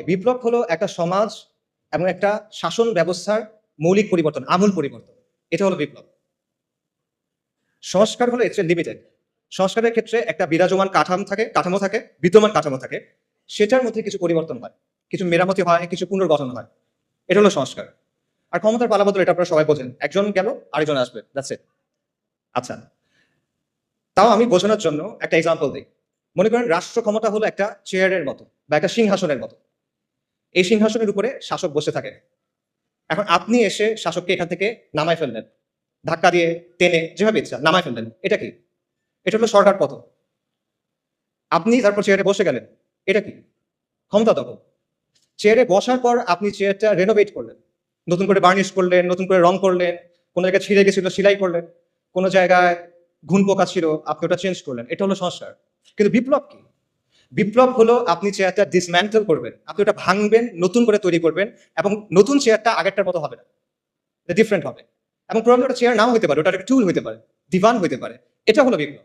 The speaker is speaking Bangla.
বিপ্লব হলো একটা সমাজ এবং একটা শাসন ব্যবস্থার মৌলিক পরিবর্তন, আমূল পরিবর্তন। এটা হলো বিপ্লব। সংস্কার হলো এর লিমিটেড। সংস্কারের ক্ষেত্রে একটা বিরাজমান কাঠামো থাকে, বিদ্যমান কাঠামো থাকে, সেটার মধ্যে কিছু পরিবর্তন হয়, কিছু মেরামতি হয়, কিছু পুনর্গঠন হয়। এটা হলো সংস্কার। আর ক্ষমতার পালাবদল, এটা আপনারা সবাই বোঝেন, একজন গেল আরেকজন আসবে, দ্যাটস ইট। আচ্ছা, তাও আমি বোঝানোর জন্য একটা এক্সাম্পল দিই। মনে করেন রাষ্ট্র ক্ষমতা হলো একটা চেয়ারের মতো বা একটা সিংহাসনের মতো। এই সিংহাসনের উপরে শাসক বসে থাকে। এখন আপনি এসে শাসককে এখান থেকে নামায় ফেললেন, ধাক্কা দিয়ে টেনে যেভাবে ইচ্ছা নামায় ফেললেন। এটা কি? এটা হলো সরকার পতন। আপনি তারপর চেয়ারে বসে গেলেন, এটা কি? ক্ষমতা দখল। চেয়ারে বসার পর আপনি চেয়ারটা রেনোভেট করলেন, নতুন করে বার্নিশ করলেন, নতুন করে রং করলেন, কোনো জায়গায় ছিঁড়ে গেছিল সেলাই করলেন, কোনো জায়গায় ঘুণ পোকা ছিল আপনি ওটা চেঞ্জ করলেন। এটা হলো সংস্কার। কিন্তু বিপ্লব কি? বিপ্লব হলো আপনি চেয়ারটা ডিসম্যান্টেল করবেন, আপনি ওটা ভাঙবেন, নতুন করে তৈরি করবেন, এবং নতুন চেয়ারটা আগেরটার মতো হবে না, ডিফারেন্ট হবে। এবং প্রবলেম ওটা চেয়ার নাও হতে পারে, ওটা একটা টুল হতে পারে, দিবান হতে পারে। এটা হলো বিপ্লব।